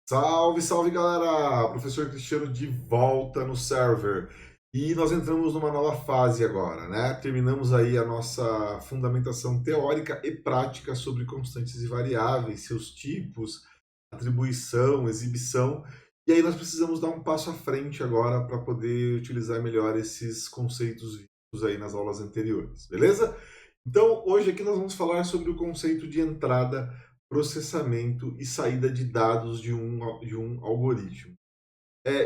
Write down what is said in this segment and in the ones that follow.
Salve, salve galera! Professor Cristiano de volta no server. E nós entramos numa nova fase agora, né? Terminamos aí a nossa fundamentação teórica e prática sobre constantes e variáveis, seus tipos, atribuição, exibição. E aí nós precisamos dar um passo à frente agora para poder utilizar melhor esses conceitos vistos aí nas aulas anteriores, beleza? Então, hoje aqui nós vamos falar sobre o conceito de entrada, processamento e saída de dados de um algoritmo.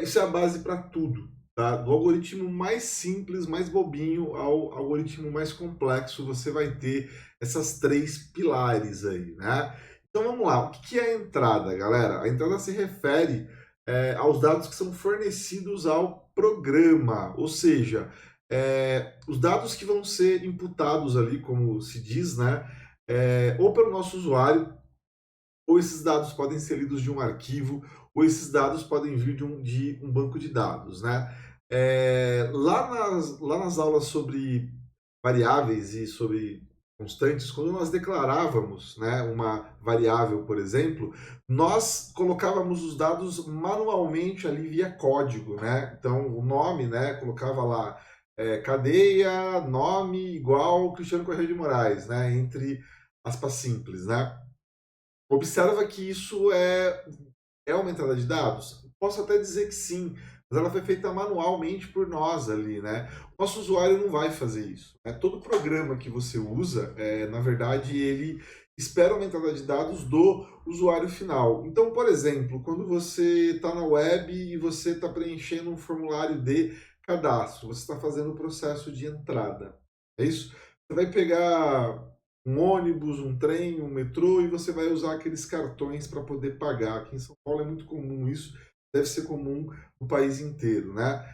Isso é a base para tudo, tá? Do algoritmo mais simples, mais bobinho, ao algoritmo mais complexo, você vai ter essas três pilares aí, né? Então vamos lá, o que é a entrada, galera? A entrada se refere aos dados que são fornecidos ao programa, ou seja, os dados que vão ser imputados ali, como se diz, né? Ou pelo nosso usuário, ou esses dados podem ser lidos de um arquivo, ou esses dados podem vir de um banco de dados, né? Lá nas aulas sobre variáveis e sobre constantes, quando nós declarávamos, né, uma variável, por exemplo, nós colocávamos os dados manualmente ali via código, né? Então, o nome, né, colocava lá cadeia, nome igual Cristiano Correia de Moraes, né, entre aspas simples, né? Observa que isso é uma entrada de dados? Posso até dizer que sim, mas ela foi feita manualmente por nós ali, né? O nosso usuário não vai fazer isso, né? Todo programa que você usa, na verdade, ele espera uma entrada de dados do usuário final. Então, por exemplo, quando você está na web e você está preenchendo um formulário de cadastro, você está fazendo o processo de entrada, é isso? Você vai pegar um ônibus, um trem, um metrô, e você vai usar aqueles cartões para poder pagar. Aqui em São Paulo é muito comum isso, deve ser comum no país inteiro, né?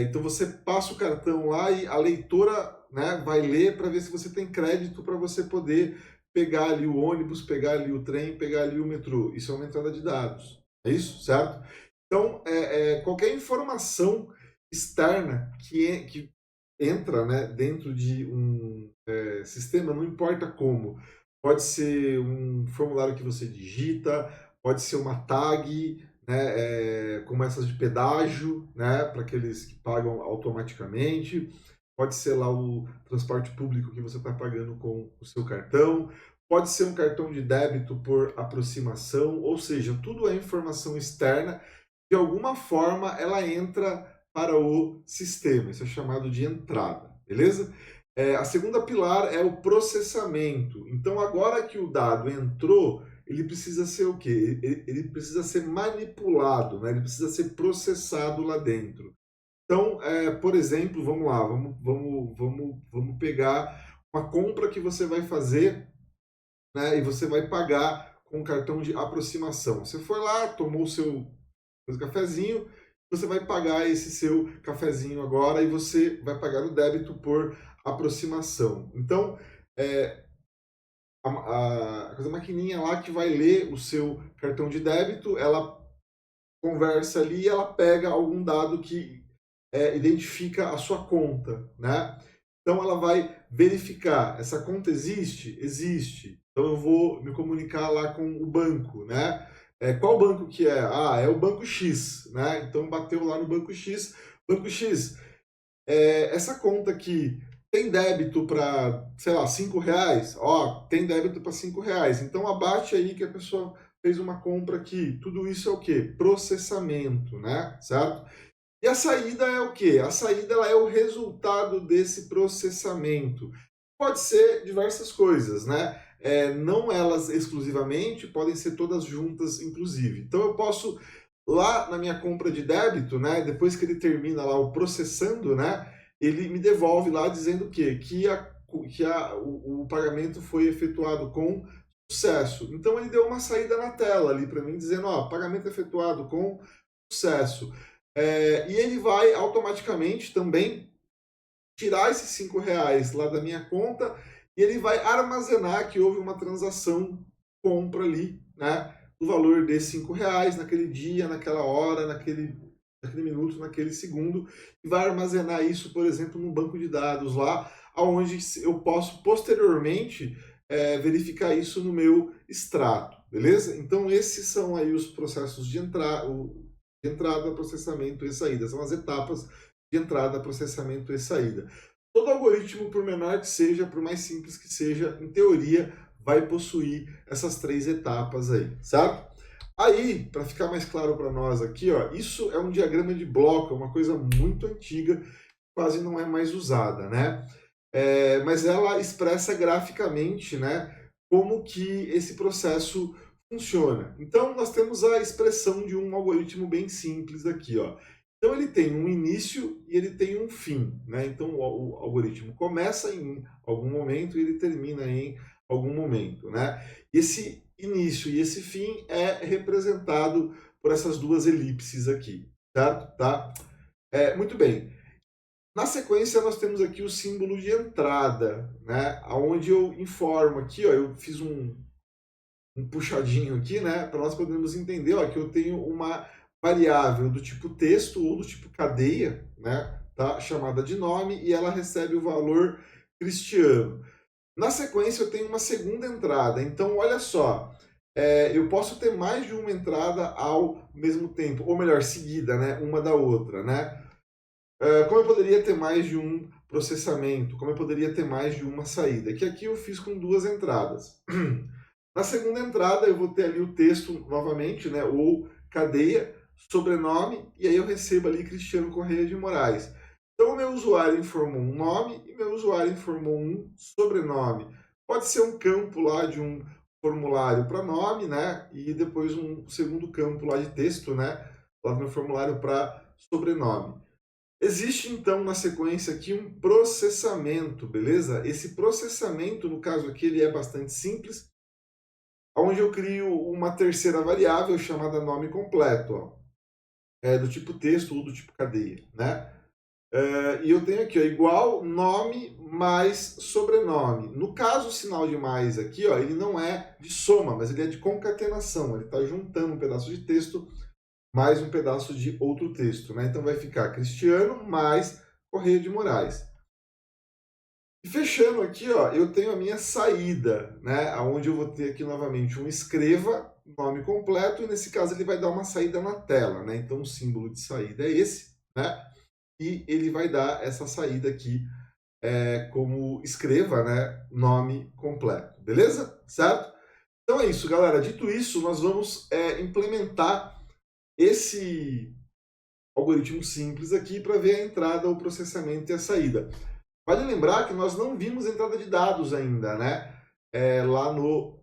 Então você passa o cartão lá e a leitora, né, vai ler para ver se você tem crédito para você poder pegar ali o ônibus, pegar ali o trem, pegar ali o metrô. Isso é uma entrada de dados, é isso, certo? Então, qualquer informação externa que entra, né, dentro de um sistema, não importa como. Pode ser um formulário que você digita, pode ser uma tag, né, como essas de pedágio, né, para aqueles que pagam automaticamente. Pode ser lá o transporte público que você está pagando com o seu cartão. Pode ser um cartão de débito por aproximação, ou seja, tudo é informação externa. De alguma forma, ela entra para o sistema. Isso é chamado de entrada, beleza? A segunda pilar é o processamento. Então, agora que o dado entrou, ele precisa ser o quê? Ele precisa ser manipulado, né? Ele precisa ser processado lá dentro. Então, por exemplo, vamos lá, vamos pegar uma compra que você vai fazer, né? E você vai pagar com cartão de aproximação. Você foi lá, tomou o seu cafezinho, você vai pagar esse seu cafezinho agora e você vai pagar o débito por aproximação. Então, a maquininha lá que vai ler o seu cartão de débito, ela conversa ali e ela pega algum dado que identifica a sua conta, né? Então ela vai verificar, essa conta existe? Existe. Então eu vou me comunicar lá com o banco, né? Qual banco que é? Ah, é o banco X, né? Então bateu lá no banco X. Banco X, essa conta aqui tem débito para, sei lá, R$ 5? Ó, tem débito para R$ 5. Então abate aí que a pessoa fez uma compra aqui. Tudo isso é o quê? Processamento, né? Certo? E a saída é o quê? A saída ela é o resultado desse processamento. Pode ser diversas coisas, né? Não elas exclusivamente, podem ser todas juntas, inclusive. Então eu posso, lá na minha compra de débito, né? Depois que ele termina lá o processando, né? Ele me devolve lá dizendo o quê? O pagamento foi efetuado com sucesso. Então ele deu uma saída na tela ali para mim, dizendo, ó, pagamento efetuado com sucesso. E ele vai automaticamente também tirar esses R$ 5 lá da minha conta e ele vai armazenar que houve uma transação compra ali, né? Do valor de R$ 5 naquele dia, naquela hora, naquele minuto, naquele segundo, e vai armazenar isso, por exemplo, num banco de dados lá, onde eu posso posteriormente verificar isso no meu extrato, beleza? Então esses são aí os processos de entrada, processamento e saída, são as etapas de entrada, processamento e saída. Todo algoritmo, por menor que seja, por mais simples que seja, em teoria, vai possuir essas 3 etapas aí, certo? Aí, para ficar mais claro para nós aqui, ó, isso é um diagrama de bloco, é uma coisa muito antiga, quase não é mais usada, né? Mas ela expressa graficamente, né, como que esse processo funciona. Então, nós temos a expressão de um algoritmo bem simples aqui, ó. Então, ele tem um início e ele tem um fim, né? Então, o algoritmo começa em algum momento e ele termina em algum momento, né? Esse início e esse fim é representado por essas 2 elipses aqui, certo? Tá? Muito bem. Na sequência, nós temos aqui o símbolo de entrada, né? Onde eu informo aqui, ó, eu fiz um puxadinho aqui, né? Para nós podermos entender, ó, que eu tenho uma variável do tipo texto ou do tipo cadeia, né? Tá? Chamada de nome, e ela recebe o valor Cristiano. Na sequência, eu tenho uma segunda entrada. Então, olha só, eu posso ter mais de uma entrada ao mesmo tempo, ou melhor, seguida, né? Uma da outra, né? Como eu poderia ter mais de um processamento, como eu poderia ter mais de uma saída, que aqui eu fiz com 2 entradas. Na segunda entrada eu vou ter ali o texto novamente, né, ou cadeia, sobrenome, e aí eu recebo ali Cristiano Correia de Moraes. Então o meu usuário informou um nome e meu usuário informou um sobrenome. Pode ser um campo lá de um formulário para nome, né, e depois um segundo campo lá de texto, né, lá no meu formulário para sobrenome. Existe então na sequência aqui um processamento, beleza? Esse processamento, no caso aqui, ele é bastante simples, onde eu crio uma terceira variável chamada nome completo, ó, do tipo texto ou do tipo cadeia, né? E eu tenho aqui, ó, igual nome mais sobrenome. No caso, o sinal de mais aqui, ó, ele não é de soma, mas ele é de concatenação. Ele está juntando um pedaço de texto mais um pedaço de outro texto, né? Então vai ficar Cristiano mais Correia de Moraes. E fechando aqui, ó, eu tenho a minha saída, né? Onde eu vou ter aqui novamente um escreva, nome completo, e nesse caso ele vai dar uma saída na tela, né? Então o símbolo de saída é esse, né? E ele vai dar essa saída aqui como escreva, né? Nome completo, beleza? Certo? Então é isso, galera. Dito isso, nós vamos implementar esse algoritmo simples aqui para ver a entrada, o processamento e a saída. Vale lembrar que nós não vimos entrada de dados ainda, né? Lá no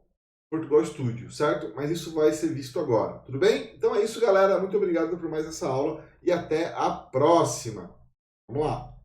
Portugal Studio, certo? Mas isso vai ser visto agora, tudo bem? Então é isso, galera. Muito obrigado por mais essa aula e até a próxima. Vamos lá!